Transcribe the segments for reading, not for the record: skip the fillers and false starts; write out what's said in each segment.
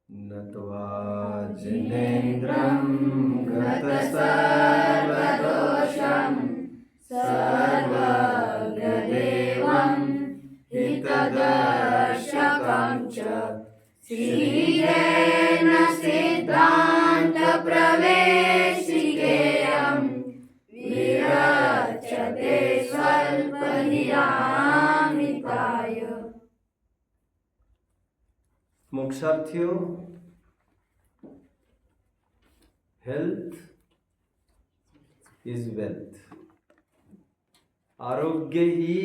नत्वा जिनेन्द्रं गतसर्वदोषं सर्वज्ञदेवं हितदर्शकं च श्रीरेण सिद्धान्तप्रवेशिकेयं विरच्यते स्वल्पनिरामिताय। मोक्षार्थियों, health is wealth. आरोग्य ही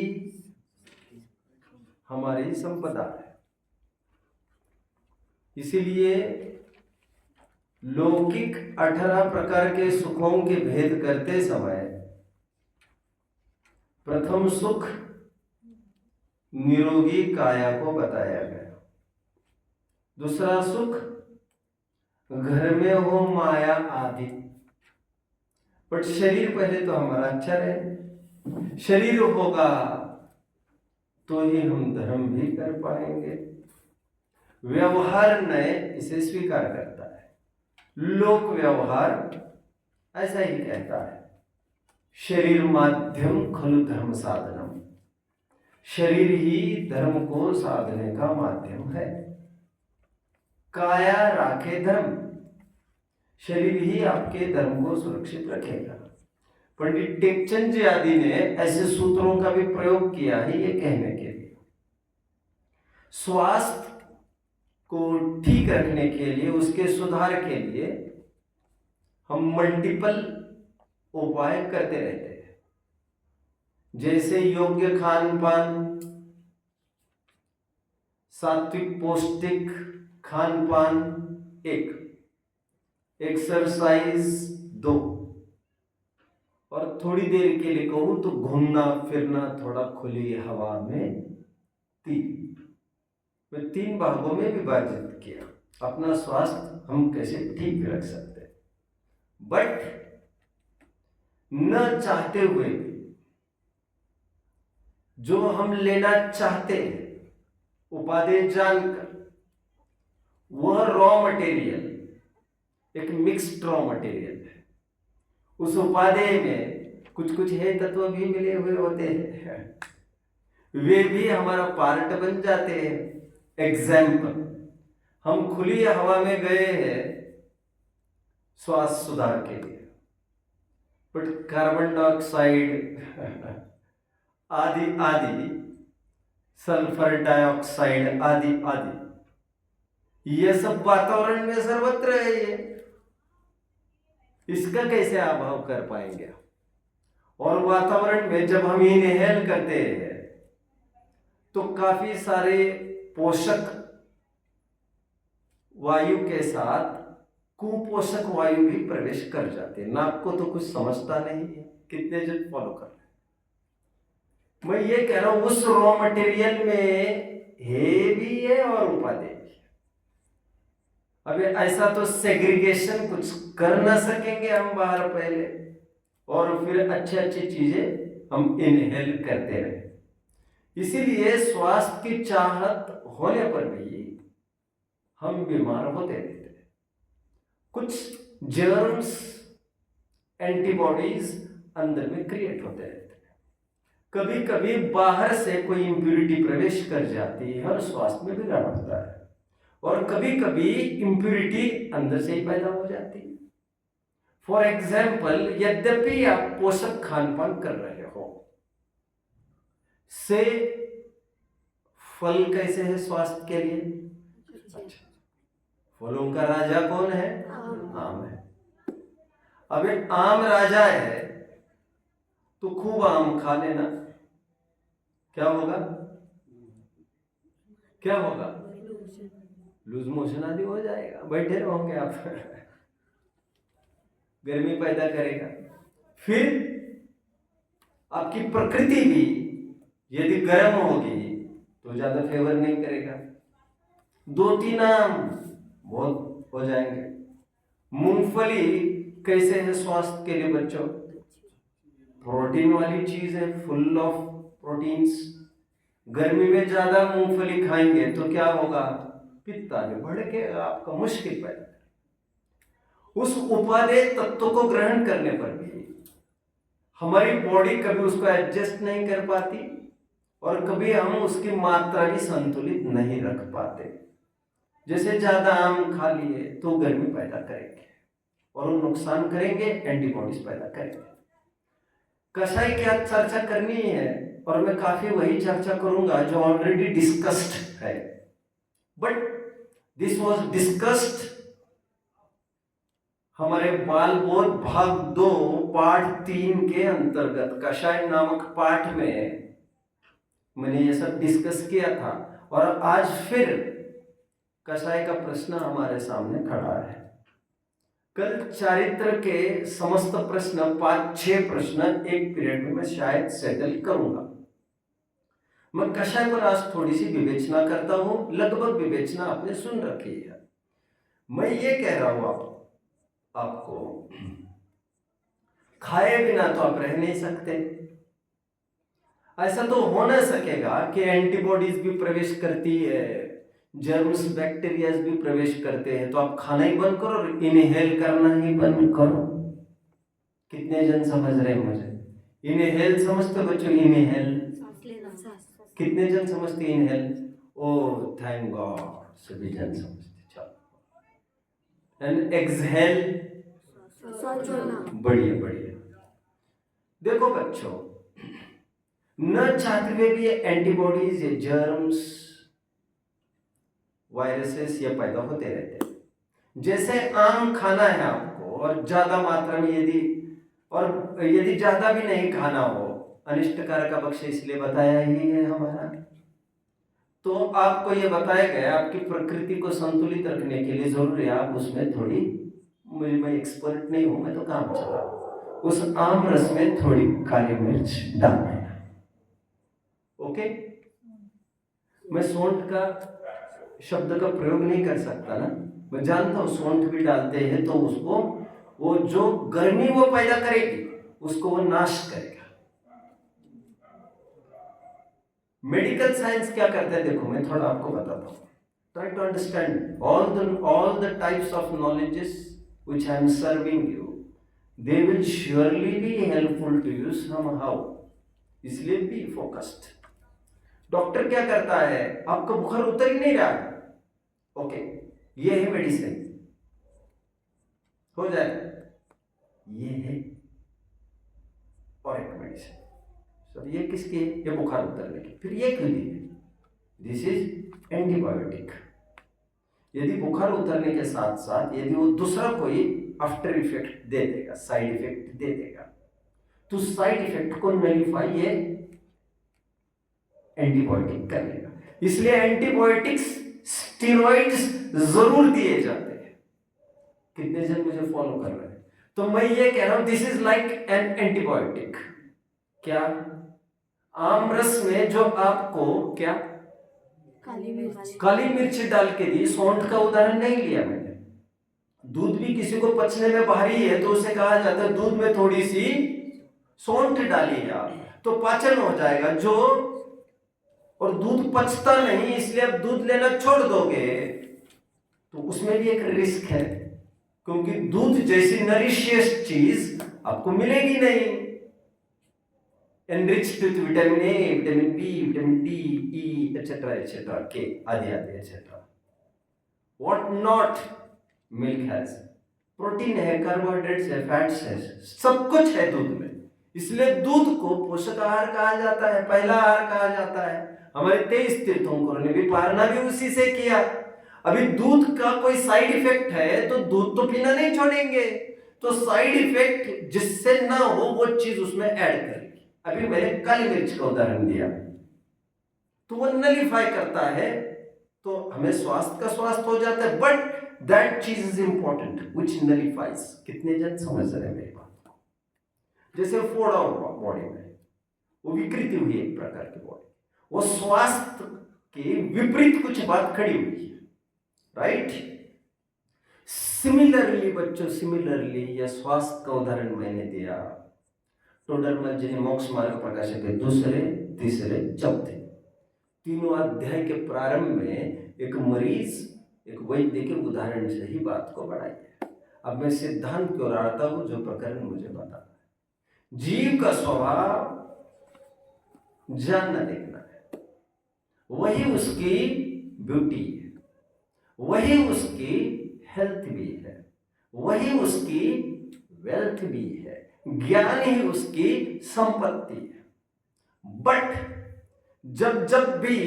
हमारी संपदा है। इसीलिए लौकिक 18 प्रकार के सुखों के भेद करते समय प्रथम सुख निरोगी काया को बताया गया। दूसरा सुख घर में हो माया आदि। बट शरीर पहले तो हमारा अच्छा रहे। शरीर होगा तो ही हम धर्म भी कर पाएंगे। व्यवहार नए इसे स्वीकार करता है। लोक व्यवहार ऐसा ही कहता है, शरीर माध्यम खलु धर्म साधनम। शरीर ही धर्म को साधने का माध्यम है। काया राखे धर्म। शरीर ही आपके धर्म को सुरक्षित रखेगा। पंडित टेकचंद जी आदि ने ऐसे सूत्रों का भी प्रयोग किया है ये कहने के लिए। स्वास्थ्य को ठीक रखने के लिए, उसके सुधार के लिए हम मल्टीपल उपाय करते रहते हैं। जैसे योग्य खान पान, सात्विक पौष्टिक खान पान 1, एक्सरसाइज 2, और थोड़ी देर के लिए कहूं तो घूमना फिरना थोड़ा खुली हवा में 3। मैं 3 भागों में विभाजित किया अपना स्वास्थ्य हम कैसे ठीक रख सकते हैं। बट न चाहते हुए जो हम लेना चाहते हैं उपादेय जानकर, वह रॉ मटेरियल एक मिक्स्ड रॉ मटेरियल है। उस उपादेय में कुछ कुछ है तत्व भी मिले हुए होते हैं, वे भी हमारा पार्ट बन जाते हैं। एग्जाम्पल, हम खुली हवा में गए हैं श्वास सुधार के लिए, बट कार्बन डाइऑक्साइड आदि आदि, सल्फर डाइऑक्साइड आदि आदि, ये सब वातावरण में सर्वत्र है। ये इसका कैसे अभाव कर पाएंगे? और वातावरण में जब हम इनहेल करते हैं तो काफी सारे पोषक वायु के साथ कुपोषक वायु भी प्रवेश कर जाते हैं। नाक को तो कुछ समझता नहीं है, कितने जन फॉलो कर रहे हैं। मैं ये कह रहा हूं उस रॉ मटेरियल में है भी है और उपादेय भी है। अभी ऐसा तो सेग्रीगेशन कुछ कर ना सकेंगे हम बाहर पहले, और फिर अच्छी अच्छी चीजें हम इनहेल करते रहे। इसीलिए स्वास्थ्य की चाहत होने पर भी हम बीमार होते रहते हैं। कुछ जर्म्स, एंटीबॉडीज अंदर में क्रिएट होते रहते हैं। कभी कभी बाहर से कोई इंप्यूरिटी प्रवेश कर जाती है और स्वास्थ्य में बिगाड़ होता है, और कभी कभी इंप्यूरिटी अंदर से ही पैदा हो जाती है। फॉर एग्जाम्पल, यद्यपि आप पोषक खान पान कर रहे हो, से फल कैसे है स्वास्थ्य के लिए? अच्छा, फलों का राजा कौन है? आम है। अब आम राजा है तो खूब आम खा लेना, क्या होगा? क्या होगा? लूज मोशन आदि हो जाएगा, बैठे रहोगे आप गर्मी पैदा करेगा। फिर आपकी प्रकृति भी यदि गर्म होगी तो ज्यादा फेवर नहीं करेगा, 2-3 आम बहुत हो जाएंगे। मूंगफली कैसे है स्वास्थ्य के लिए बच्चों? प्रोटीन वाली चीज है, फुल ऑफ प्रोटीन्स। गर्मी में ज्यादा मूंगफली खाएंगे तो क्या होगा? पित्त आगे बढ़ के आपका मुश्किल पैदा करे। उस उपादेय तत्व को ग्रहण करने पर भी हमारी बॉडी कभी उसको एडजस्ट नहीं कर पाती और कभी हम उसकी मात्रा भी संतुलित नहीं रख पाते। जैसे ज्यादा आम खा लिए तो गर्मी पैदा करेंगे और वो नुकसान करेंगे, एंटीबॉडीज पैदा करेंगे। कषाय क्या चर्चा करनी है और मैं काफी वही चर्चा करूंगा जो ऑलरेडी डिस्कस्ड है, बट दिस वाज डिस्कस्ड हमारे बाल बोध भाग 2 पाठ 3 के अंतर्गत कषाय नामक पाठ में मैंने ये सब डिस्कस किया था। और आज फिर कषाय का प्रश्न हमारे सामने खड़ा है। कल चारित्र के समस्त प्रश्न 5-6 प्रश्न एक पीरियड में मैं शायद सेटल करूंगा। मैं कषाय पर आज थोड़ी सी विवेचना करता हूं, लगभग विवेचना आपने सुन रखी है। मैं ये कह रहा हूं आपको खाए बिना तो आप रह नहीं सकते। ऐसा तो हो ना सकेगा कि एंटीबॉडीज भी प्रवेश करती है, जर्म्स बैक्टीरियाज भी प्रवेश करते हैं, तो आप खाना ही बंद करो और इनहेल करना ही बंद करो। कितने जन समझ रहे हैं मुझे? इनहेल समझते बच्चों? इनहेल कितने जन समझते? इनहेल, ओ थैंक गॉड, सभी जन समझते। चलो, एंड एक्सहेल, बढ़िया बढ़िया। देखो बच्चों, न चाहते हुए भी ये एंटीबॉडीज, ये जर्म्स, वायरसेस ये पैदा होते रहते हैं। जैसे आम खाना है आपको और ज्यादा मात्रा में यदि ज्यादा भी नहीं खाना हो, अनिष्टकारक अभक्ष्य इसलिए बताया ही है हमारा, तो आपको ये बताया गया आपकी प्रकृति को संतुलित रखने के लिए जरूरी है आप उसमें थोड़ी, मैं एक्सपर्ट नहीं हूं, मैं तो काम चला, उस आम रस में थोड़ी काली मिर्च डालना। ओके, मैं सौंठ का शब्द का प्रयोग नहीं कर सकता ना, मैं जानता हूं सौंठ भी डालते हैं तो उसको वो जो गर्मी वो पैदा करेगी उसको वो नाश करेगा। मेडिकल साइंस क्या करता है देखो, मैं थोड़ा आपको बताता हूं। Try to understand all the types of knowledges which I am serving you, they will surely be helpful to you somehow, इसलिए बी फोकस्ड। डॉक्टर क्या करता है, आपका बुखार उतर ही नहीं रहा है, ओके, ये है मेडिसिन, हो जाए, ये है और एक मेडिसिन, सर ये किसकी है? ये बुखार उतरने की। फिर ये क्यों दी है? This is antibiotic. यदि बुखार उतरने के साथ साथ यदि वो दूसरा कोई आफ्टर इफेक्ट दे देगा, साइड इफेक्ट दे देगा, तो साइड इफेक्ट को नलिफाई ये एंटीबायोटिक कर लेगा। इसलिए एंटीबायोटिक्स, स्टेरॉइड्स जरूर दिए जाते हैं। कितने जन मुझे फॉलो कर रहे हैं? तो मैं ये कह रहा हूं this is like an antibiotic. क्या? आम रस में जो आपको क्या काली मिर्च डाल के दी, सौंठ का उदाहरण नहीं लिया मैंने। दूध भी किसी को पचने में भारी है तो उसे कहा जाता है दूध में थोड़ी सी सौंठ डालिए आप, तो पाचन हो जाएगा। जो और दूध पचता नहीं इसलिए आप दूध लेना छोड़ दोगे तो उसमें भी एक रिस्क है, क्योंकि दूध जैसी नरिशियस चीज आपको मिलेगी नहीं, enriched with vitamin A, vitamin B, vitamin D, E, etc., K, आदि आदि etc. What not milk has? Protein है, कार्बोहाइड्रेट्स है, फैट्स है, सब कुछ है दूध में। इसलिए दूध को पोषक आहार कहा जाता है, पहला आहार कहा जाता है। हमारे 23 तीर्थंकरों ने भी पारणा भी उसी से किया। अभी दूध का कोई साइड इफेक्ट है तो दूध तो पीना नहीं छोड़ेंगे, तो साइड इफेक्ट जिससे ना हो वो चीज उसमें ऐड करेंगे। अभी मैंने काली मिर्च का उदाहरण दिया, तो वो नलिफाई करता है, तो हमें स्वास्थ्य का स्वास्थ्य हो जाता है, बट दैट चीज इज इंपॉर्टेंट व्हिच नलिफाइज। कितने जन समझ रहे हैं मेरी बात को? जैसे फोड़ा हुआ बॉडी में, वो विकृति हुई एक प्रकार की बॉडी, वो स्वास्थ्य के विपरीत कुछ बात खड़ी हुई है, राइट? सिमिलरली बच्चों, सिमिलरली यह स्वास्थ्य का उदाहरण मैंने दिया। टोडरमल जिन्हें मोक्ष मार्ग प्रकाशक के 2, 3, 4 तीनों अध्याय के प्रारंभ में एक मरीज एक वैज्ञानिक उदाहरण से ही बात को बढ़ाइए। अब मैं सिद्धांत क्यों रहा हूं, जो प्रकरण मुझे बताना है। जीव का स्वभाव जानना देखना है, वही उसकी ब्यूटी है, वही उसकी हेल्थ भी है, वही उसकी वेल्थ भी है, ज्ञान ही उसकी संपत्ति है। बट जब जब भी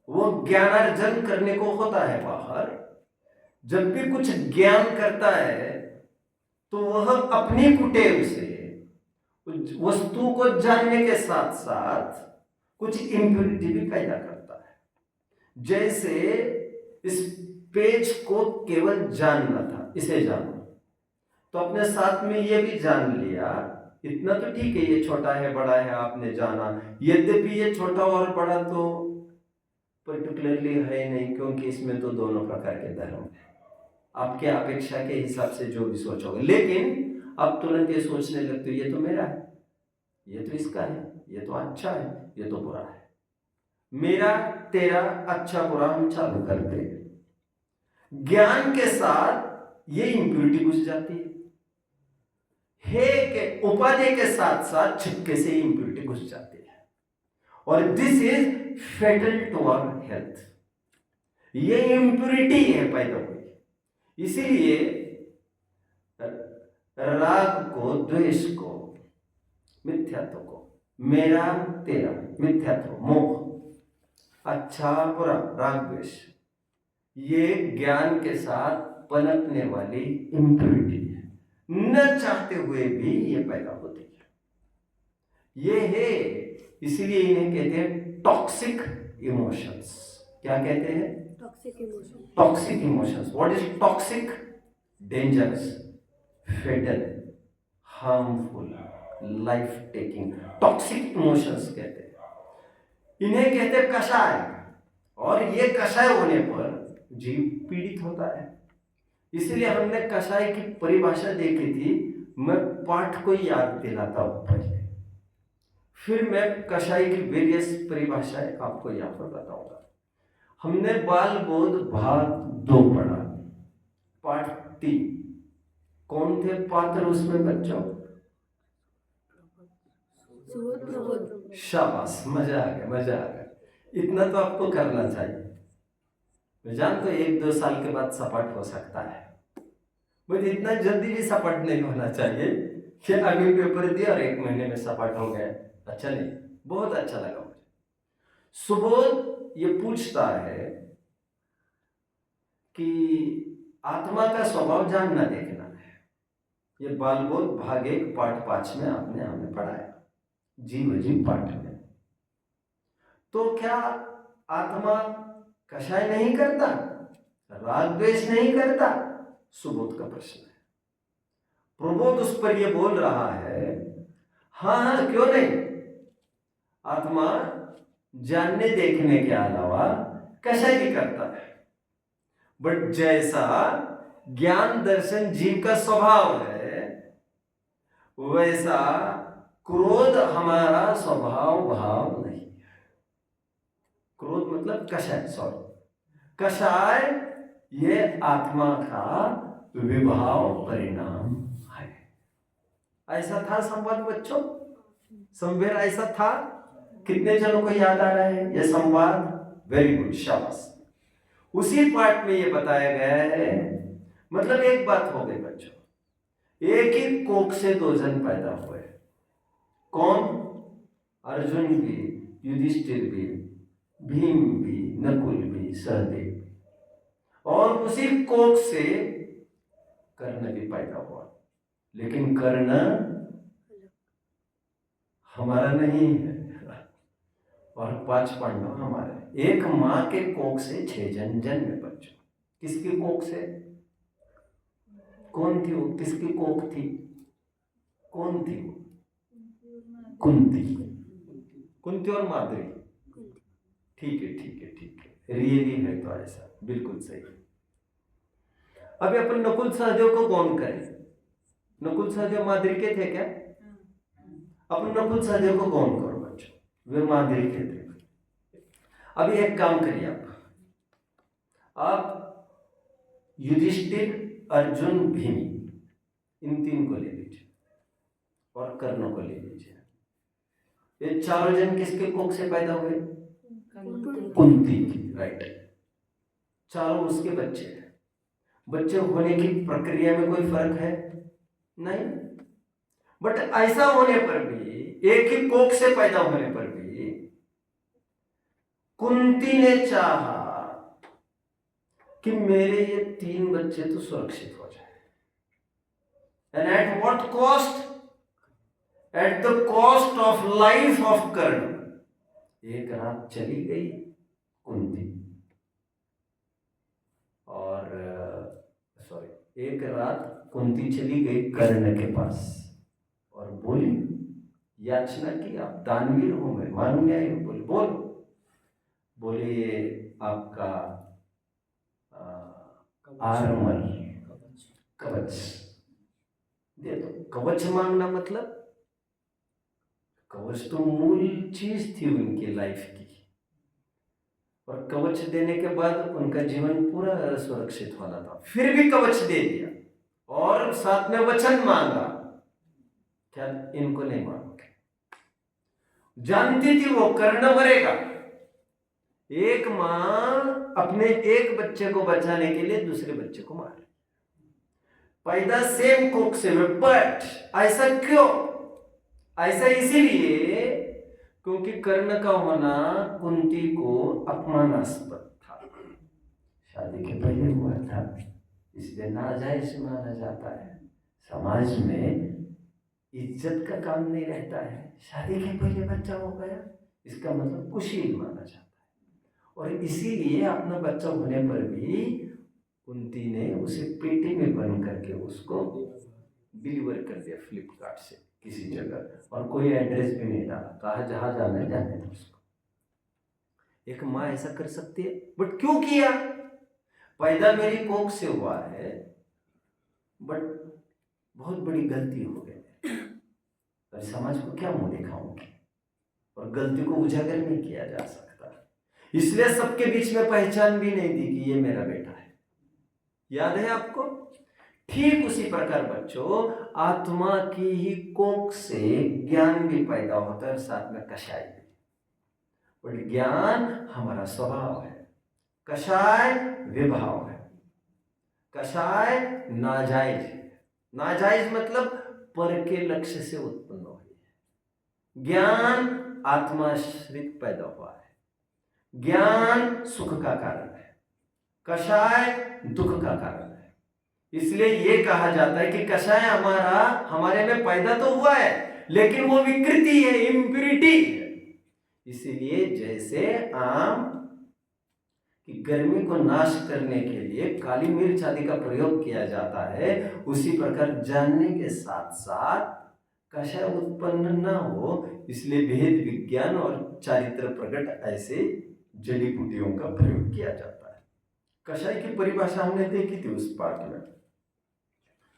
वो ज्ञानार्जन करने को होता है बाहर, जब भी कुछ ज्ञान करता है, तो वह अपनी कुटेव से वस्तु को जानने के साथ साथ कुछ इंप्योरिटी भी पैदा करता है। जैसे इस पेज को केवल जानना था, इसे जानो, तो अपने साथ में ये भी जान लिया, इतना तो ठीक है, ये छोटा है बड़ा है आपने जाना, यद्यपि ये छोटा और बड़ा तो पर्टिकुलरली है नहीं, क्योंकि इसमें तो दोनों प्रकार के धर्म है, आपके अपेक्षा के हिसाब से जो भी सोचोगे। लेकिन अब तुरंत ये सोचने लगते हो ये तो मेरा है, ये तो इसका है, ये तो अच्छा है, ये तो बुरा है। मेरा तेरा अच्छा बुरा हम चालू करते हैं। ज्ञान के साथ ये इंप्योरिटी घुस जाती है, हे के उपाधि के साथ साथ छिपके से इंप्योरिटी घुस जाती है, और this is fatal to our health. ये इंप्योरिटी है पैदा हुई। इसीलिए राग को, द्वेष को, मिथ्यात्व को, मेरा तेरा, मिथ्यात्व, मोह, अच्छा बुरा, राग द्वेष, ये ज्ञान के साथ पनपने वाली इंप्योरिटी है, न चाहते हुए भी ये पैदा होती है। ये है, इसीलिए इन्हें कहते हैं टॉक्सिक इमोशंस। क्या कहते हैं? Toxic emotion. Toxic emotions. What is toxic? Dangerous, fatal, harmful, life taking, toxic emotions कहते हैं। इन्हें कहते हैं कषाय, और ये कषाय होने पर जीव पीड़ित होता है। इसलिए हमने कषाय की परिभाषा देखी थी, मैं पाठ को याद दिलाता हूं पहले, फिर मैं कषाय की वेरियस परिभाषाएं आपको यहां पर बताऊंगा। हमने बाल बोध भाग 2 पढ़ा, पाठ 3। कौन थे पात्र उसमें बच्चों? शाबाश, मजा आ गया, मजा आ गया। इतना तो आपको करना चाहिए। मैं जानता हूं 1-2 साल के बाद सपाट हो सकता है, मुझे इतना जल्दी भी सपाट नहीं होना चाहिए कि अभी पेपर दिया और 1 महीने में सपाट हो गए। अच्छा नहीं, बहुत अच्छा लगा मुझे। सुबोध ये पूछता है कि आत्मा का स्वभाव जानना देखना है। ये बालबोध भाग 1 पाठ 5 में आपने हमें पढ़ाया, जीव अजीव पाठ में। तो क्या आत्मा कषाय नहीं करता, राग द्वेष नहीं करता? सुबोध का प्रश्न है। प्रबोध उस पर यह बोल रहा है, हाँ क्यों नहीं, आत्मा जानने देखने के अलावा कषाय भी करता है। बट जैसा ज्ञान दर्शन जीव का स्वभाव है, वैसा क्रोध हमारा स्वभाव भाव नहीं है। क्रोध मतलब कषाय, सॉरी, कषाय ये आत्मा का विभाव परिणाम है। ऐसा था संवाद बच्चों, संवेर ऐसा था? कितने जनों को याद आ रहा है ये संवाद? वेरी गुड, शाबाश। उसी पाठ में ये बताया गया है। मतलब एक बात हो गई बच्चों, एक ही कोख से 2 जन पैदा हुए। कौन? अर्जुन भी, युधिष्ठिर भी, भीम भी, नकुल भी, सहदेव भी, और उसी कोख से कर्ण भी पैदा हुआ। लेकिन कर्ण हमारा नहीं है, और 5 पांडव हमारे। एक मां के कोख से 6 जन जन्मे बच्चों। किसकी कोख से? कौन थी वो? किसकी कोख थी? कौन थी वो? कुंती। कुंती और माद्री। ठीक है, ठीक है, ठीक है, रियली है तो ऐसा, बिल्कुल सही। अभी अपन नकुल सहदेव को कौन करें? नकुल सहदेव माद्री के थे क्या? अपन नकुल सहदेव को कौन करो बच्चों? वे माद्री के थे। अभी एक काम करिए आप युधिष्ठिर, अर्जुन, भीम, इन 3 को ले लीजिए और कर्ण को ले लीजिए। ये चारों जन किसके कोख से पैदा हुए? कुंती की, राइट। चारों उसके बच्चे हैं। बच्चे होने की प्रक्रिया में कोई फर्क है? नहीं। बट ऐसा होने पर भी, एक ही कोख से पैदा होने पर भी, कुंती ने चाहा कि मेरे ये 3 बच्चे तो सुरक्षित हो जाए। And at what cost? At the cost of life of Karna. एक रात चली गई कुंती, और एक रात कुंती चली गई कर्ण के पास और बोली, याचना की, आप दानवीर हो, मैं मानूंगा। बोले आपका आर्मर, कवच दे दो। कवच मांगना मतलब, कवच तो मूल चीज थी उनकी लाइफ की, और कवच देने के बाद उनका जीवन पूरा सुरक्षित होना था। फिर भी कवच दे दिया और साथ में वचन मांगा, क्या इनको नहीं मांगोगे? जानती थी वो कर्ण मरेगा। एक मां अपने एक बच्चे को बचाने के लिए दूसरे बच्चे को मार, पैदा सेम कोख से, बट ऐसा क्यों? ऐसा इसीलिए क्योंकि कर्ण का होना कुंती को अपमानास्पद था, शादी के पहले हुआ था, इसलिए नाजायज माना जाता है। समाज में इज्जत का काम नहीं रहता है। शादी के पहले बच्चा हो गया, इसका मतलब कुशील माना जाता है। और इसीलिए अपना बच्चा होने पर भी कुंती ने उसे पेटी में बंद करके उसको डिलीवर कर दिया फ्लिपकार्ट से किसी जगह, और कोई एड्रेस भी नहीं डाला, कहा जहां जाना है जाने दो उसको। एक माँ ऐसा कर सकती है, बट क्यों किया? पैदा मेरी कोख से हुआ है, बट बहुत बड़ी गलती हो गई, और समाज को क्या मुंह दिखाऊंगी? और गलती को उजागर नहीं किया जा सकता, इसलिए सबके बीच में पहचान भी नहीं दी कि ये मेरा बेटा है। याद है आपको? ठीक उसी प्रकार बच्चों, आत्मा की ही कोख से ज्ञान भी पैदा होता है, साथ में कषाय भी। और ज्ञान हमारा स्वभाव है, कषाय विभाव है। कषाय नाजायज है। नाजायज मतलब पर के लक्ष्य से उत्पन्न हुई है। ज्ञान आत्माश्रित पैदा हुआ है। ज्ञान सुख का कारण है, कषाय दुख का कारण है। इसलिए ये कहा जाता है कि कषाय हमारे में पैदा तो हुआ है, लेकिन वो विकृति है, इम्प्यूरिटी है। इसीलिए जैसे आम की गर्मी को नाश करने के लिए काली मिर्च आदि का प्रयोग किया जाता है, उसी प्रकार जानने के साथ साथ कषाय उत्पन्न न हो, इसलिए भेद विज्ञान और चारित्र प्रकट ऐसे जड़ी बूटियों का प्रयोग किया जाता है। कषाय की परिभाषा हमने देखी थी उस पाठ में।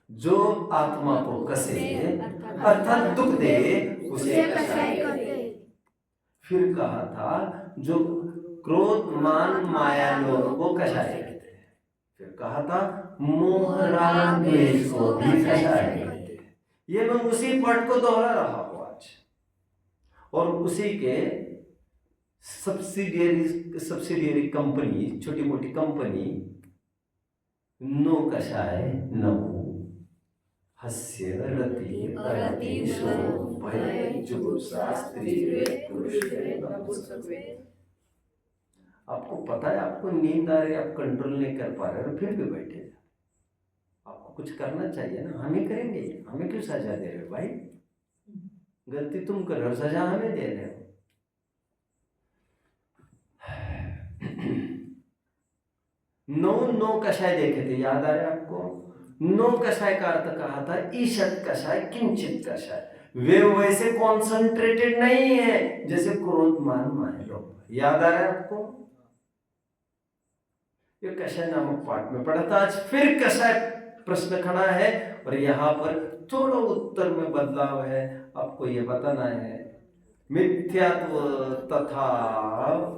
जो आत्मा को कसे अर्थात दुख दे उसे कषाय कहते। फिर कहा था जो क्रोध मान माया लोभ को कषाय कहते हैं। फिर कहा था मोह राग द्वेष को भी कषाय कहते हैं। ये मैं उसी पाठ को दोहरा रहा हूं आज, और उसी के सब्सिडियरी कंपनी, छोटी मोटी कंपनी, नो कषाय नौ हस्य रति अरति शोक भय जुगुप्सा स्त्री पुरुष। आपको पता है आपको नींद आ रही है, आप कंट्रोल नहीं कर पा रहे हो, फिर भी बैठे हैं। आपको कुछ करना चाहिए ना, हम ही करेंगे, हमें क्यों सजा दे रहे हो भाई? गलती तुम कर रहे हो, सजा हमें दे रहे हो। नो कषाय देखे थे, याद आ रहा है आपको? नो कषाय का अर्थ कहा था ईशत कषाय किंचित कषाय। वे वैसे कॉन्सेंट्रेटेड नहीं है जैसे क्रोध मान माया लोभ। याद आ रहा है आपको? ये कषाय नामक पाठ में पढ़ा था। आज फिर कषाय प्रश्न खड़ा है, और यहाँ पर थोड़ा उत्तर में बदलाव है। आपको ये बताना है मिथ्यात्व तथा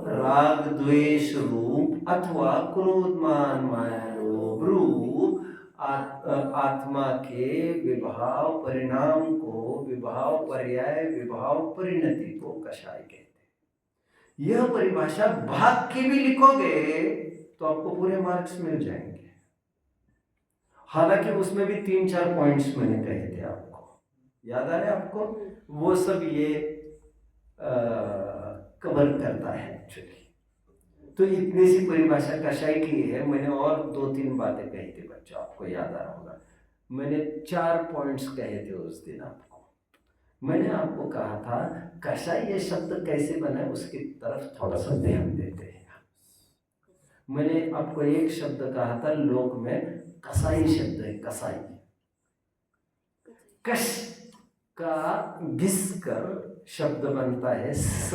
राग द्वेष रूप अथवा क्रोध मान माया लोभ रूप आत्मा के विभाव परिणाम को, विभाव पर्याय विभाव परिणति को कषाय कहते हैं। यह परिभाषा भाग की भी लिखोगे तो आपको पूरे मार्क्स मिल जाएंगे। हालांकि उसमें भी 3-4 पॉइंट्स मैंने कहे थे आपको, याद आ रहे आपको? वो सब ये कवर करता है एक्चुअली। तो इतनी सी परिभाषा कषाय की है। मैंने और 2-3 बातें कही थी बच्चों, आपको याद आ रहा होगा। मैंने 4 पॉइंट्स कहे थे उस दिन आपको। मैंने आपको कहा था कषाय ये शब्द कैसे बना है उसकी तरफ थोड़ा सा ध्यान देते हैं। मैंने आपको एक शब्द कहा था, लोक में कसाई शब्द है, कसाई। कश का घिसकर शब्द बनता है स।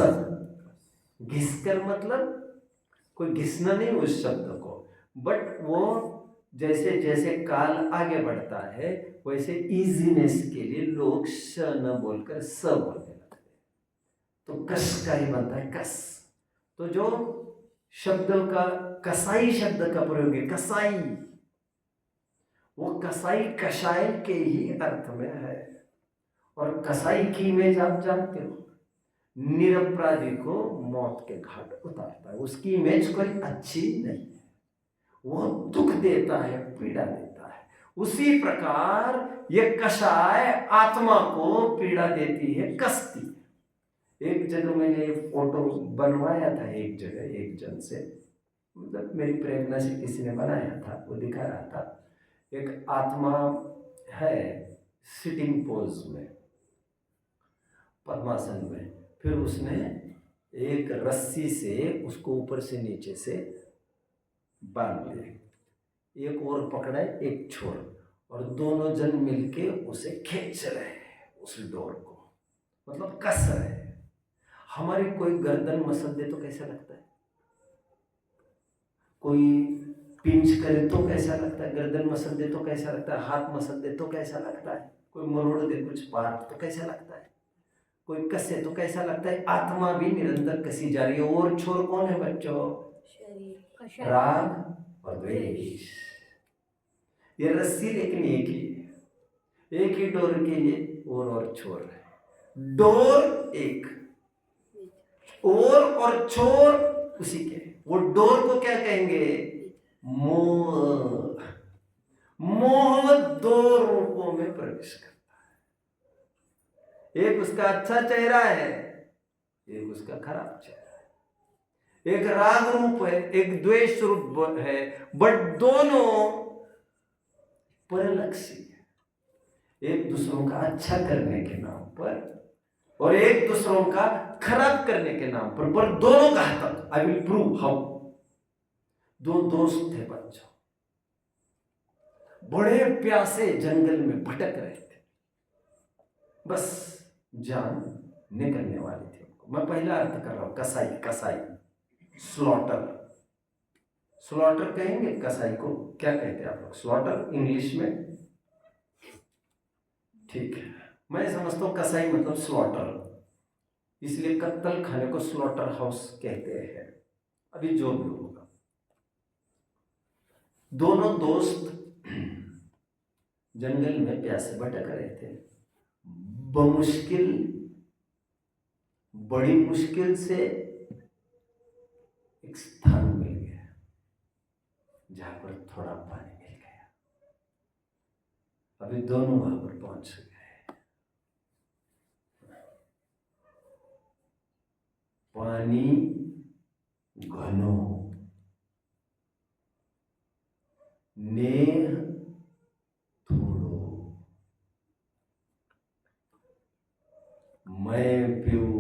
घिसकर मतलब कोई घिसना नहीं उस शब्द को, बट वो जैसे जैसे काल आगे बढ़ता है वैसे इजीनेस के लिए लोग श न बोलकर स बोलने लगते हैं, तो कश का ही बनता है कस। तो जो शब्दों का कसाई शब्द का प्रयोग है, कसाई, वो कसाई कषाय के ही अर्थ में है। और कसाई की इमेज आप जानते हो, निरपराधी को मौत के घाट उतारता है। उसकी इमेज कोई अच्छी नहीं है, वो दुख देता है, पीड़ा देता है। उसी प्रकार ये कषाय आत्मा को पीड़ा देती है, कसती। एक जगह मैंने फोटो बनवाया था, एक जगह एक जन से, मतलब मेरी प्रेरणा से किसी ने बनाया था, वो दिखा रहा था। एक आत्मा है सिटिंग पोज में, पद्मासन में, फिर उसने एक रस्सी से उसको ऊपर से नीचे से बांध लिया, एक और पकड़ा एक छोर, और दोनों जन मिलके उसे खींच रहे हैं उस डोर को, मतलब कस रहे हैं। हमारी कोई गर्दन मसल दे तो कैसा लगता है, कोई पिंच करे तो कैसा लगता है, गर्दन मसल दे तो कैसा लगता है, हाथ मसल दे तो कैसा लगता है, कोई मरोड़ दे कुछ बात तो कैसा लगता है, कोई कसे तो कैसा लगता है। आत्मा भी निरंतर कसी जा रही है। और छोर कौन है बच्चों? शरीर, राग और द्वेष। ये रस्सी लेकिन एक ही डोर के लिए और छोर है। डोर एक और छोर उसी के। वो डोर को क्या कहेंगे? मोह। मोह 2 रूपों में प्रवेश करता है। एक उसका अच्छा चेहरा है, एक उसका खराब चेहरा है। एक राग रूप है, एक द्वेष रूप है, बट दोनों परलक्षी है। एक दूसरों का अच्छा करने के नाम पर और एक दूसरों का खराब करने के नाम पर दोनों घातक। I will prove how. 2 दोस्त थे बच्चों, बड़े प्यासे जंगल में भटक रहे थे, बस जान निकलने वाली थी उनको। मैं पहला अर्थ कर रहा हूं, कसाई। कसाई स्लॉटर। स्लॉटर कहेंगे कसाई को, क्या कहते हैं आप लोग? स्लॉटर इंग्लिश में, ठीक है। मैं समझता हूं कसाई मतलब स्लॉटर, इसलिए कत्तल खाने को स्लॉटर हाउस कहते हैं। अभी जो भी होगा, दोनों दोस्त जंगल में प्यासे भटक रहे थे। बमुश्किल, बड़ी मुश्किल से एक स्थान मिल गया जहां पर थोड़ा पानी मिल गया। अभी दोनों वहां पर पहुंच गए। पानी घनो, नेह थोड़ो, मैं पीऊ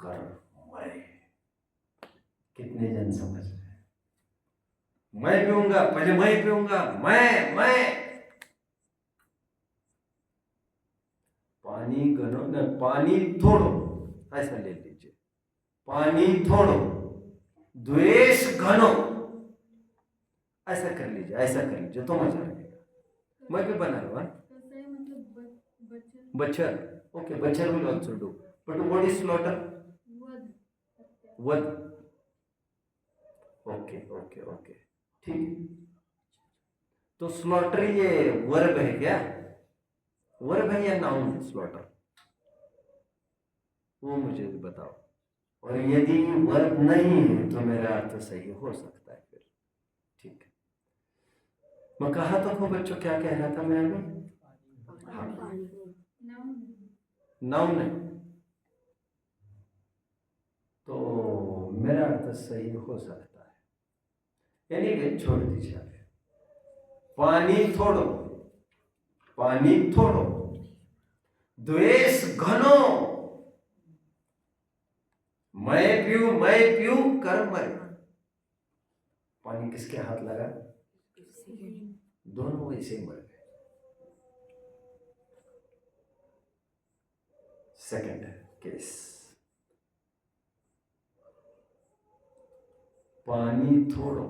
कर मैं। कितने जन समझ रहे? मैं पीऊंगा, पहले मैं पीऊंगा, मैं पानी घनो न, पानी थोड़ो, ऐसा ले लीजिए। पानी थोड़ो, द्वेष घनो, ऐसा कर लीजिए, ऐसा कर लीजिए तो मजा आएगा। मैं भी बना लूँ। बचर, okay, butcher will also do. But what is slaughter? Wad. Okay. ठीक है, तो स्लॉटर ये वर्ब है क्या? वर्ब है या नाउन है स्लॉटर? वो मुझे बताओ। और यदि वर्ब नहीं है तो मेरा अर्थ सही हो सकता है फिर। ठीक है, मैं कहा तो को बच्चों, क्या कह रहा था मैं अभी? नाउन है तो मेरा अर्थ सही हो सकता है, यानी कि छोड़ दीजिए। पानी थोड़ो, पानी थोड़ो, द्वेष घनो, मैं पीऊ कर मरे। पानी किसके हाथ लगा? दोनों वैसे ही मर गए। सेकंड केस, पानी थोड़ो,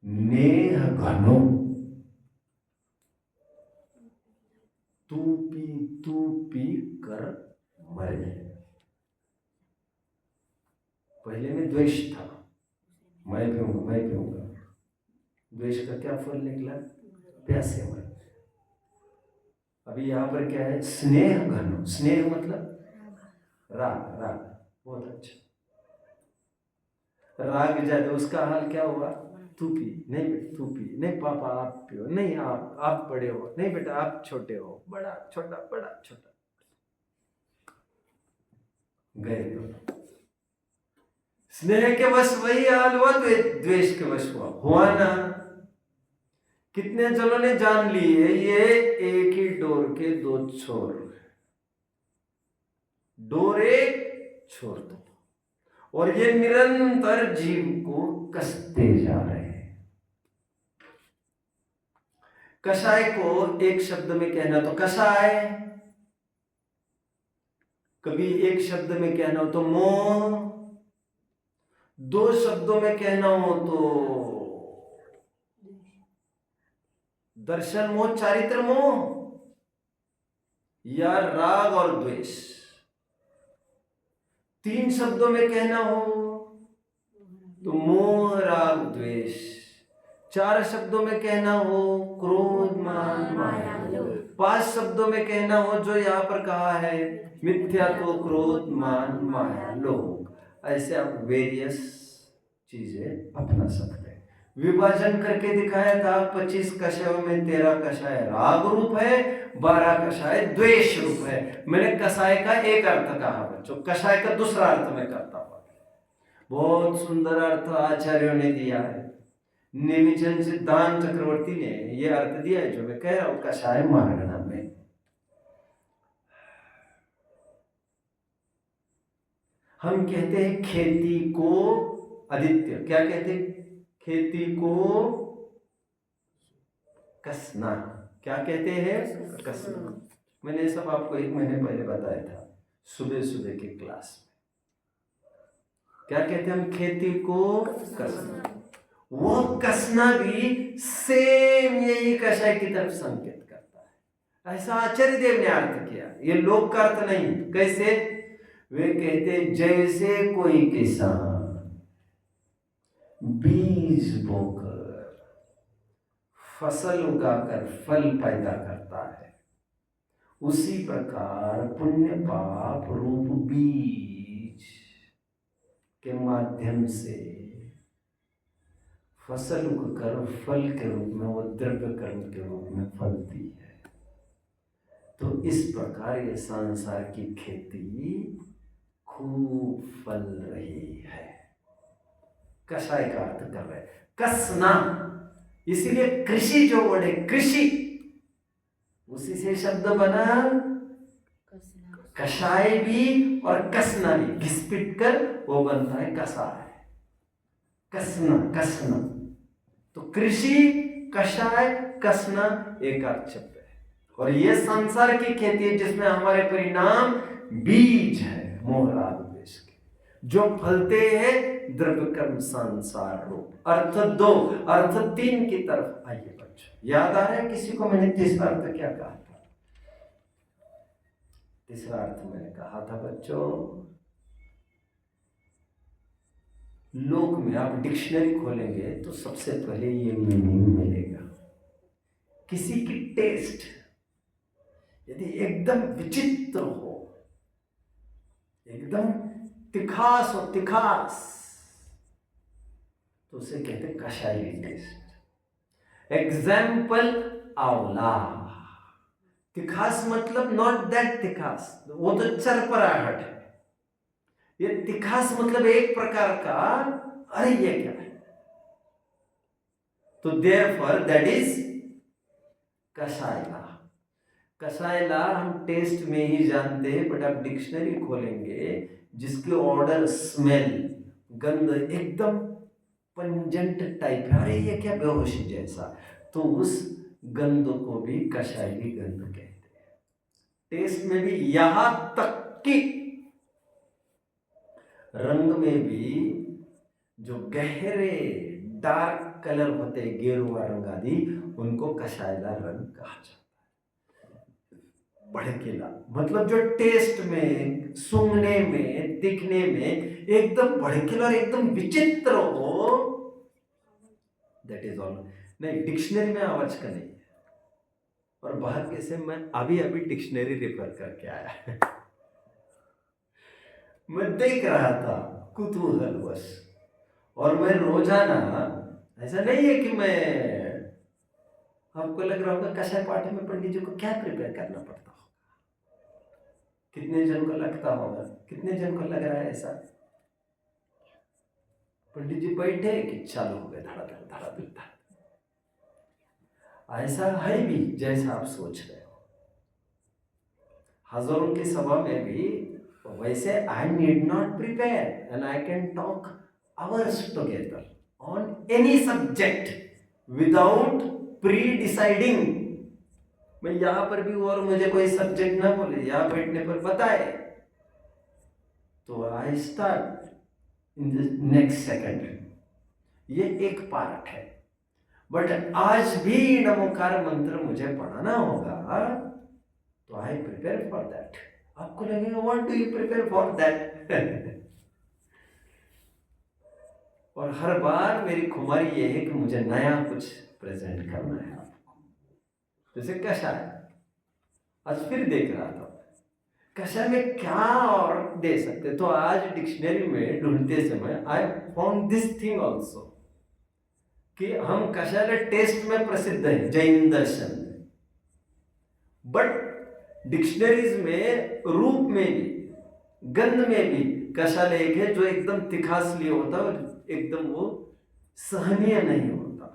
नेह घनो, तू पी कर मरे। पहले में द्वेष था, मैं पीऊंगा। द्वेष का क्या फल निकला? प्यासे मर। अभी यहां पर क्या है? स्नेह घनो, स्नेह मतलब राग, राग बहुत अच्छा। राग ज्यादा, उसका हाल क्या हुआ? तू पी, नहीं बेटा तू पी, नहीं पापा आप पियो, नहीं आप बड़े हो, नहीं बेटा आप छोटे हो, बड़ा छोटा बड़ा छोटा, गए तो स्नेह के वश वही हाल हुआ, द्वेष के वश हुआ ना। कितने जनों ने जान ली है ये एक ही डोर के दो छोर, डोर एक छोर दो, और ये निरंतर जीव को कसते जा रहे हैं। कषाय को एक शब्द में कहना तो कषाय, कभी एक शब्द में कहना हो तो मोह, दो शब्दों में कहना हो तो दर्शन मोह, चारित्र मोह, या राग और द्वेष। तीन शब्दों में कहना हो तो मोह राग द्वेष। चार शब्दों में कहना हो क्रोध मान माया। पांच शब्दों में कहना हो जो यहाँ पर कहा है मिथ्या तो क्रोध मान माया लोग। ऐसे आप वेरियस चीजें अपना सकते हैं। विभाजन करके दिखाया था 25 कषायों में 13 कषाय राग रूप है, 12 कषाय द्वेष रूप है। मैंने कषाय का एक अर्थ कहा बच्चों, कषाय का दूसरा अर्थ में करता हूं। बहुत सुंदर अर्थ आचार्यों ने दिया है। निमिचन सिद्धांत चक्रवर्ती ने यह अर्थ दिया है जो मैं कह रहा हूं कषाय मारगणा में। हम कहते हैं खेती को आदित्य, क्या कहते हैं? खेती को कसना, क्या कहते हैं? कसना। मैंने सब आपको 1 महीने पहले बताया था सुबह सुबह की क्लास में। क्या कहते हैं हम? खेती को कसना। वो कसना भी सेम यही कषाय की तरफ संकेत करता है। ऐसा आचार्य देव ने अर्थ किया, ये लोक का अर्थ नहीं। कैसे? वे कहते जैसे कोई किसान बीज बोकर फसल उगाकर फल पैदा करता है, उसी प्रकार पुण्य पाप रूप बीज के माध्यम से फसल उगकर फल के रूप में वो द्रव्य कर्म के रूप में फलती है। तो इस प्रकार ये संसार की खेती खूब फल रही है। कषाय का अर्थ कर रहे हैं कसना, इसीलिए कृषि जो वर्ड है कृषि, उसी से शब्द बना कषाय भी और कसना भी, घिसपिट कर वो बनता है कषाय। कसना, कसना, तो कृषि कषाय कसना एक अर्थ शब्द है। और ये संसार की खेती है जिसमें हमारे परिणाम बीज है मोह राग द्वेष के, जो फलते हैं द्रव्य कर्म संसार रूप। अर्थ 2, अर्थ 3 की तरफ आइए बच्चों। याद आ रहा है किसी को मैंने तीसरा अर्थ क्या कहा था? तीसरा अर्थ मैंने कहा था बच्चों लोक में आप डिक्शनरी खोलेंगे तो सबसे पहले ये मीनिंग मिलेगा। किसी की टेस्ट यदि एकदम विचित्र हो, एकदम तिखास हो, तिखास, तो उसे कहते हैं कषायली टेस्ट। एग्जाम्पल, आंवला। तिखास मतलब नॉट दैट तिखास, वो तो चरपराहट है। ये तिखास मतलब एक प्रकार का, अरे ये क्या है, तो देयरफॉर दैट इज कषायला। कषायला हम टेस्ट में ही जानते हैं, बट आप डिक्शनरी खोलेंगे जिसके ऑर्डर स्मेल, गंध एकदम पंजेंट टाइप है, अरे ये क्या बेहोशी जैसा, तो उस गंध को भी कषायली गंध कहते हैं। टेस्ट में भी, यहां तक कि रंग में भी जो गहरे डार्क कलर होते हैं, गेरुआ रंग आदि, उनको कषायला रंग कहा जाता है। भड़कीला मतलब जो टेस्ट में, सूंघने में, दिखने में एकदम भड़कीला और एकदम विचित्र हो, दैट इज ऑल। नहीं, डिक्शनरी में आवाज का नहीं है। और बाहर कैसे, मैं अभी अभी डिक्शनरी रेफर करके आया मैं देख रहा था कुतूहलवश, और मैं रोजाना, ऐसा नहीं है कि मैं, आपको लग रहा होगा कषाय पाठ में पंडित जी को क्या प्रिपेयर करना पड़ता होगा, कितने जन को लगता होगा, कितने जन को लग रहा है ऐसा, पंडित जी बैठे कि चालू हो गए धड़ाधड़ धड़ाधड़ धड़ाधड़। ऐसा है भी जैसा आप सोच रहे हो। हजारों की सभा में भी वैसे I need not prepare and I can talk hours together on any subject without pre deciding. मैं यहां पर भी, और मुझे कोई सब्जेक्ट ना बोले, यहां बैठने पर बताए, तो I start in the next second. ये एक पार्ट है, बट आज भी नमोकार मंत्र मुझे पढ़ाना होगा, तो आई प्रिपेयर फॉर दैट। आपको लगेगा what do you prepare for that और हर बार मेरी खुमारी ये है कि मुझे नया कुछ प्रेजेंट करना है आपको। जैसे कषाय, आज फिर देख रहा था कषाय में क्या और दे सकते, तो आज डिक्शनरी में ढूंढते समय I found this thing also, कि हम कषाय टेस्ट में प्रसिद्ध है जैन दर्शन में, बट डिक्शनरीज में रूप में भी, गंध में भी कषाय एक है जो एकदम तिखास लिए होता है और एकदम वो सहनीय नहीं होता,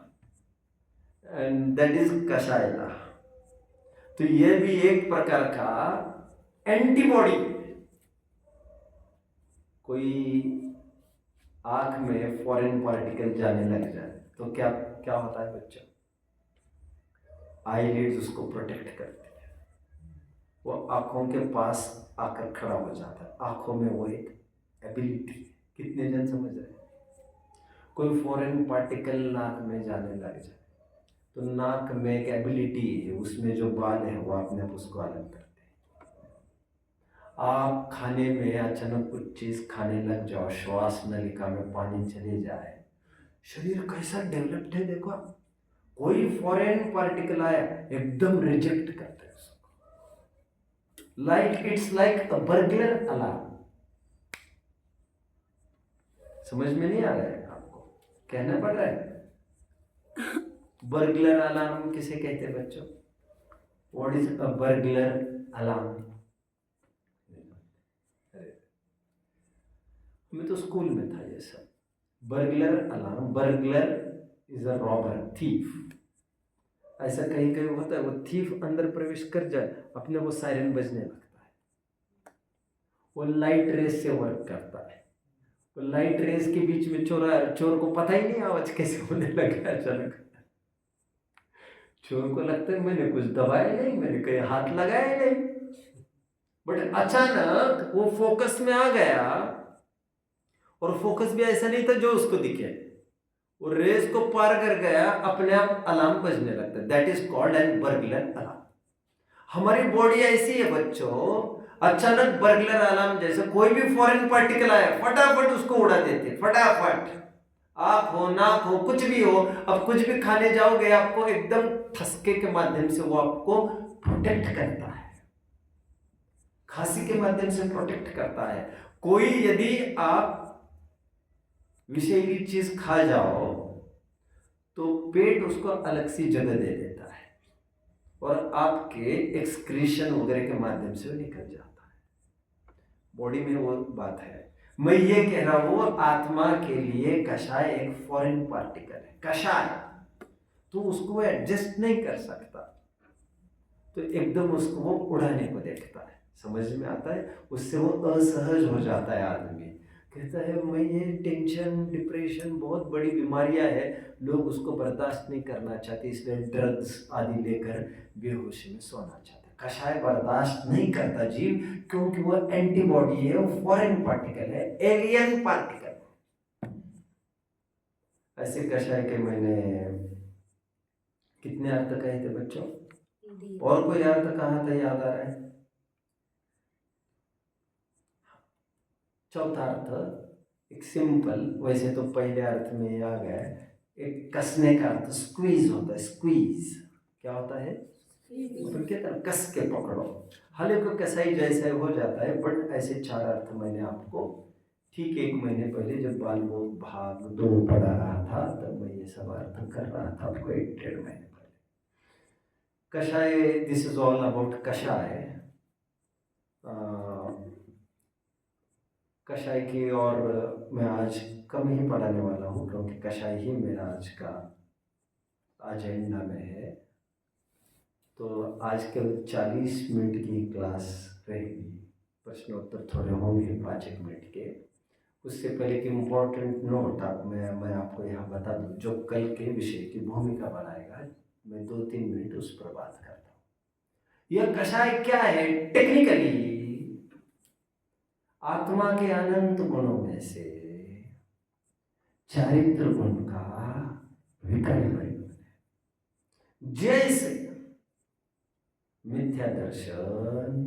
एंड दैट इज कषायला। तो यह भी एक प्रकार का एंटीबॉडी। कोई आंख में फॉरेन पार्टिकल जाने लग जाए तो क्या क्या होता है बच्चों, आईलिड्स उसको प्रोटेक्ट करती है, वो आंखों के पास आकर खड़ा हो जाता है। आंखों में वो एक एबिलिटी है, कितने जन समझ रहे हैं। कोई फॉरेन पार्टिकल नाक में जाने लग जाए तो नाक में एक एबिलिटी है, उसमें जो बाल है वो अपने आप उसको अलग करते हैं। आप खाने में अचानक कुछ चीज खाने लग जाओ, श्वास नलिका में पानी चले जाए, शरीर कैसा डेवलप्ड है देखो। कोई फॉरेन पार्टिकल आया एकदम रिजेक्ट करते हैं उसको, like it's like a burglar alarm. समझ में नहीं आ रहा है आपको, कहना पड़ रहा है। बर्गलर अलार्म किसे कहते हैं बच्चों, what is a burglar alarm. मैं तो स्कूल में था ये सब। Burglar alarm, burglar is a robber, thief. ऐसा कहीं कहीं होता है, वो थीफ अंदर प्रवेश कर जाए अपने वो सायरन बजने लगता है। वो लाइट रेस से वर्क करता है, वो लाइट रेस के बीच में चोर को पता ही नहीं आवाज कैसे होने लगा अचानक। चोर को लगता है मैंने कुछ दबाया नहीं, मैंने कहीं हाथ लगाया नहीं, बट अचानक वो फोकस में आ गया। और फोकस भी ऐसा नहीं था जो उसको दिखे, वो रेस को पार कर गया, अपने आप अलार्म बजने लगता है। That is called an burglar alarm. हमारी बॉडी ऐसी है बच्चों, अचानक बर्गलर अलार्म जैसे कोई भी फॉरेन पार्टिकल आया फटाफट उसको उड़ा देते, फटाफट। आंख हो, नाक हो, कुछ भी हो, अब कुछ भी खाने जाओगे आपको एकदम ठसके के माध्यम से वो आपको प्रोटेक्ट करता है, खांसी के माध्यम से प्रोटेक्ट करता है। कोई यदि आप विषैली चीज खा जाओ तो पेट उसको अलग सी जगह दे देता है और आपके एक्सक्रीशन वगैरह के माध्यम से वो निकल जाता है, बॉडी में वो बात है। मैं ये कह रहा हूं आत्मा के लिए कषाय एक फॉरेन पार्टिकल है, कषाय, तो उसको एडजस्ट नहीं कर सकता, तो एकदम उसको वो उड़ाने को देखता है, समझ में आता है, उससे वो असहज हो जाता है आदमी, कहता है मैं ये टेंशन डिप्रेशन बहुत बड़ी बीमारियां है, लोग उसको बर्दाश्त नहीं करना चाहते, इसलिए ड्रग्स आदि लेकर बेहोशी में सोना चाहते। कषाय बर्दाश्त नहीं करता जीव, क्योंकि वो एंटीबॉडी है, वो फॉरेन पार्टिकल है, एलियन पार्टिकल। ऐसे कषाय के मैंने कितने अर्थ कहे थे बच्चों? और कोई अर्थ कहा था, याद आ रहा है? चौथा अर्थ एक सिंपल, वैसे तो पहले अर्थ में आ गया, एक कसने का अर्थ स्क्वीज होता है, स्क्वीज क्या होता है? तो क्या तरह कस के पकड़ो, हले को कसाई जैसे हो जाता है। बट ऐसे चार अर्थ मैंने आपको ठीक 1 महीने पहले जब बाल वो भाग 2 पढ़ा रहा था तब मैं ये सब अर्थ कर रहा था आपको 1-1.5 महीने पहले। कषाय, दिस इज ऑल अबाउट कषाय। कषाय की और मैं आज कम ही पढ़ाने वाला हूँ, क्योंकि कषाय ही मेरा आज का एजेंडा में है। तो आज केवल 40 मिनट की क्लास रहेगी, प्रश्नोत्तर थोड़े होंगे 5-1 मिनट के। उससे पहले एक इम्पोर्टेंट नोट मैं आपको यहाँ बता दूँ, जो कल के विषय की भूमिका बनाएगा, मैं 2-3 मिनट उस पर बात करता हूँ। यह कषाय क्या है? टेक्निकली आत्मा के अनंत गुणों में से चारित्र गुण का विकल्प है। जैसे मिथ्या दर्शन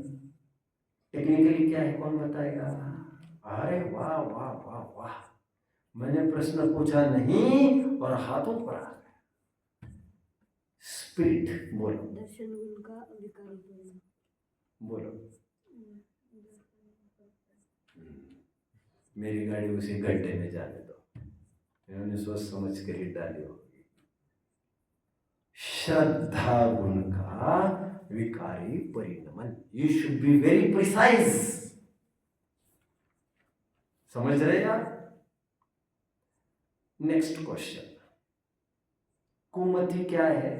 टेक्निकली क्या है, कौन बताएगा? अरे वाह वाह वाह वाह, मैंने प्रश्न पूछा नहीं और हाथों पर आ गया। स्पिरिट बोलो। दर्शन गुण का विकारी परिणाम बोलो। मेरी गाड़ी उसी गड्ढे में जाने दो, इन्होंने सोच समझ कर ही डाली होगी। श्रद्धा गुण का विकारी परिणमन। You should be very precise, समझ रहे आप? नेक्स्ट क्वेश्चन, कुमति क्या है?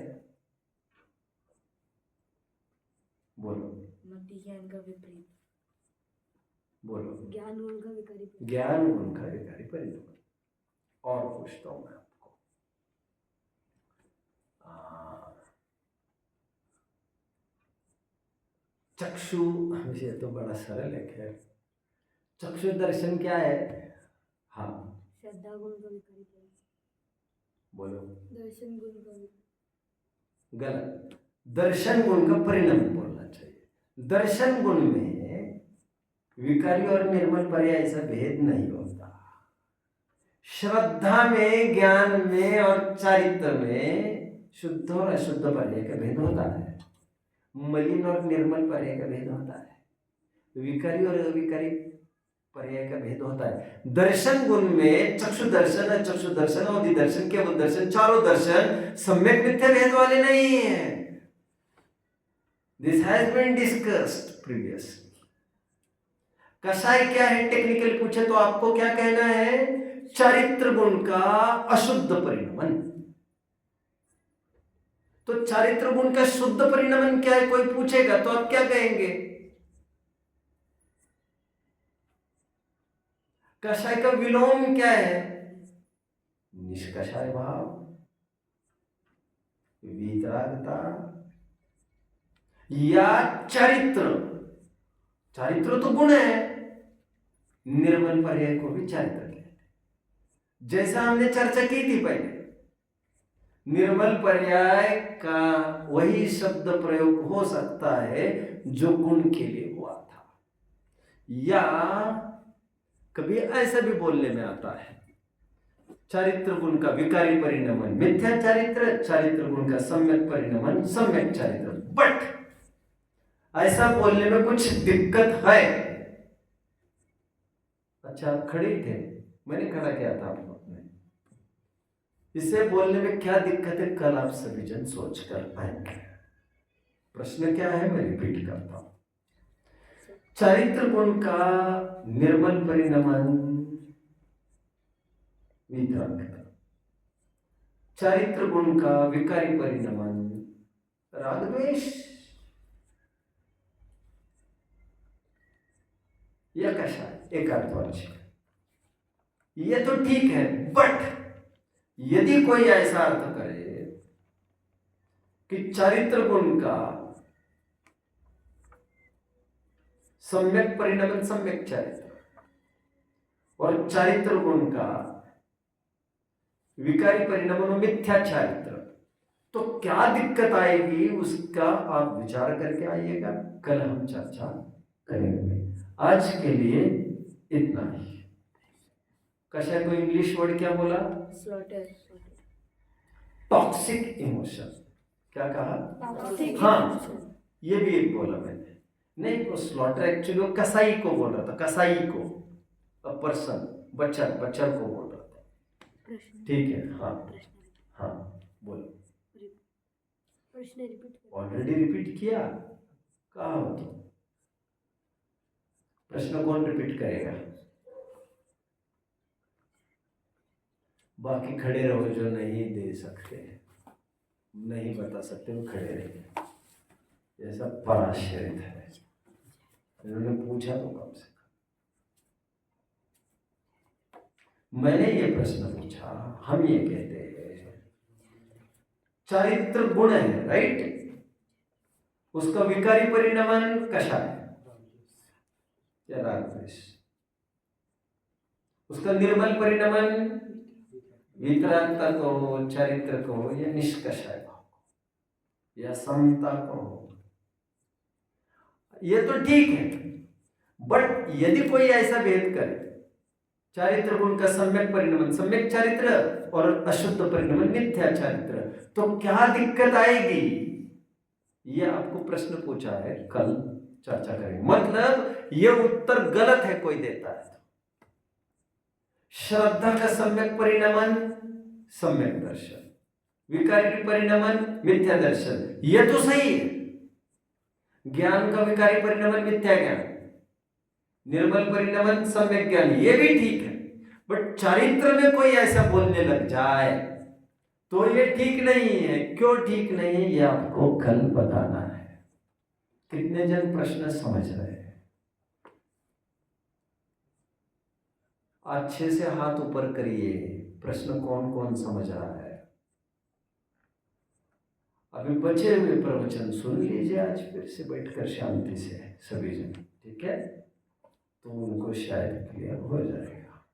बोलो। मति ज्ञान का विपरीत। बोलो। ज्ञान गुण का विकारी परिणाम। ज्ञान गुण का विकारी परिणमन। और पूछता हूं मैं आपको, चक्षु विषय तो बड़ा सरल है, खैर चक्षु दर्शन क्या है? हाँ, श्रद्धा गुण का विकारी परिणाम। बोलो। दर्शन गुण का गलत, दर्शन गुण का परिणाम बोलना चाहिए। दर्शन गुण में विकारी और निर्मल पर्याय ऐसा भेद नहीं होता। श्रद्धा में, ज्ञान में और चारित्र में शुद्ध और अशुद्ध पर्याय का भेद होता है, मलिन और निर्मल पर्याय का भेद होता है, विकारी और अविकारी पर्याय का भेद होता है। दर्शन गुण में चक्षु दर्शन, अचक्षु दर्शन, अवधि दर्शन, केवल दर्शन, चारों दर्शन सम्यक मिथ्या भेद वाले नहीं है। This has been discussed previously. कषाय क्या है? टेक्निकल पूछे तो आपको क्या कहना है? चारित्र गुण का अशुद्ध परिणमन। तो चारित्र गुण का शुद्ध परिणमन क्या है, कोई पूछेगा तो आप क्या कहेंगे? कषाय का विलोम क्या है? निष्कषाय भाव, वीतरागता या चरित्र। चारित्र तो गुण है, निर्मल पर्याय को भी चारित्र कहते हैं। जैसा हमने चर्चा की थी पहले, निर्मल पर्याय का वही शब्द प्रयोग हो सकता है जो गुण के लिए हुआ था। या कभी ऐसा भी बोलने में आता है, चारित्र गुण का विकारी परिणमन मिथ्या चारित्र, चारित्र गुण का सम्यक परिणमन सम्यक चारित्र। बट ऐसा बोलने में कुछ दिक्कत है। अच्छा, आप खड़े थे, मैंने खड़ा किया था आपको अपने। इसे बोलने में क्या दिक्कत है, कल आप सभी जन सोच कर पाएंगे। प्रश्न क्या है, मैं रिपीट करता हूं। चारित्र गुण का निर्मल परिणमन वितरक, चारित्र गुण का विकारी परिणमन राग द्वेष या कषाय एकात्वांशिक। ये तो ठीक है, बट यदि कोई ऐसा अर्थ करे कि चारित्र गुण का सम्यक परिणमन सम्यक चारित्र और चारित्र गुण का विकारी परिणमन मिथ्या चारित्र, तो क्या दिक्कत आएगी उसका आप विचार करके आइएगा, कल हम चर्चा करेंगे। आज के लिए इतना ही। कशा को इंग्लिश वर्ड क्या बोला, स्लॉटर, टॉक्सिक इमोशन। क्या कहा, टॉक्सिक हाँ, इमोशन। ये भी एक बोला मैंने। नहीं, वो स्लॉटर एक्चुअली वो कसाई को बोल रहा था, कसाई को, अ पर्सन, बच्चर बच्चर को बोल रहा था। प्रश्न, ठीक है, हाँ हाँ बोलो। प्रश्न रिपीट करो। ऑलरेडी रिपीट किया, कहा हो तो प्रश्न कौन रिपीट करेगा? बाकी खड़े रहो, जो नहीं दे सकते, नहीं बता सकते, वो खड़े रहे। ये सब पराश्रित है, इन्होंने पूछा तो कम से कम। मैंने ये प्रश्न पूछा, हम ये कहते हैं चारित्र गुण है, राइट, उसका विकारी परिणमन कषा है या राग द्वेष, उसका निर्मल परिणमन वितरागता को, चारित्र को, या निष्कषाय भाव को, या समता को। ये तो ठीक है, बट यदि कोई ऐसा भेद करे, चारित्र गुण का सम्यक परिणमन सम्यक चारित्र और अशुद्ध परिणमन मिथ्या चारित्र, तो क्या दिक्कत आएगी? ये आपको प्रश्न पूछा है, कल चर्चा करेंगे। मतलब ये उत्तर गलत है कोई देता है। श्रद्धा का सम्यक परिणमन सम्यक दर्शन, विकारी परिणमन मिथ्या दर्शन, ये तो सही है। ज्ञान का विकारी परिणमन मिथ्या ज्ञान, निर्मल परिणमन सम्यक ज्ञान, ये भी ठीक है। बट चारित्र में कोई ऐसा बोलने लग जाए तो ये ठीक नहीं है। क्यों ठीक नहीं है, ये आपको कल बताना है। कितने जन प्रश्न समझ रहे हैं? अच्छे से हाथ ऊपर करिए, प्रश्न कौन कौन समझ रहा है? अभी बचे हुए प्रवचन सुन लीजिए आज फिर से बैठकर शांति से सभी जन, ठीक है? तो उनको शायद क्लियर हो जाएगा,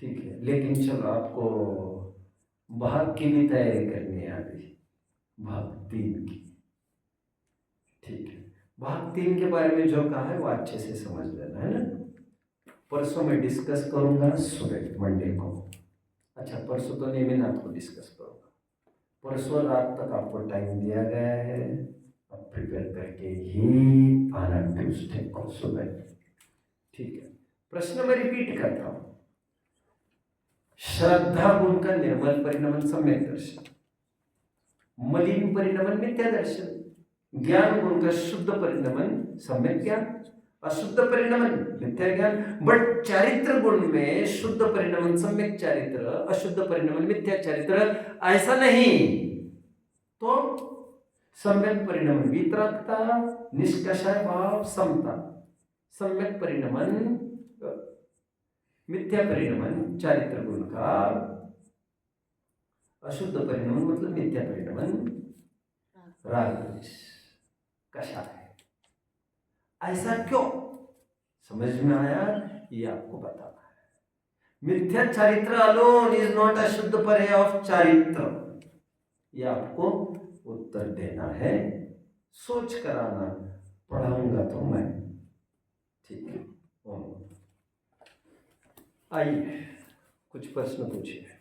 ठीक है? लेकिन चलो, आपको भाग की भी तैयारी करनी है अभी, भाग 3 की, ठीक है? भाग 3 के बारे में जो कहा है वो अच्छे से समझ लेना है ना। परसों मैं डिस्कस करूंगा सुबह, मंडे को। अच्छा, परसों तो निमिनाथ को डिस्कस करूंगा। परसों रात तक आपको टाइम दिया गया है, अब प्रिपेयर करके ही आना ट्यूसडे को सुबह, ठीक है? प्रश्न में रिपीट करता हूं। श्रद्धा गुण का निर्मल परिणमन सम्यक दर्शन, मलिन परिणमन मिथ्या दर्शन, ज्ञान गुण का शुद्ध परिणमन सम्यक ज्ञान, अशुद्ध परिणमन मिथ्या ज्ञान। बट चारित्र गुण में शुद्ध परिणमन सम्यक चारित्र, अशुद्ध परिणमन मिथ्या चारित्र, ऐसा नहीं। तो सम्यक परिणमन वितरकता, निष्कषाय भाव, समता, सम्यक परिणमन मिथ्या परिणमन चारित्र गुण का, अशुद्ध परिणमन मतलब मिथ्या परिणमन राग द्वेष कषाय। ऐसा क्यों? समझ में आया? ये आपको बताना है। मिथ्या चारित्र अलोन इज नॉट अ शुद्ध पर्याय ऑफ चारित्र, ये आपको उत्तर देना है। सोच कर आना, पढ़ाऊंगा तो मैं, ठीक है। आइए कुछ प्रश्न पूछिए।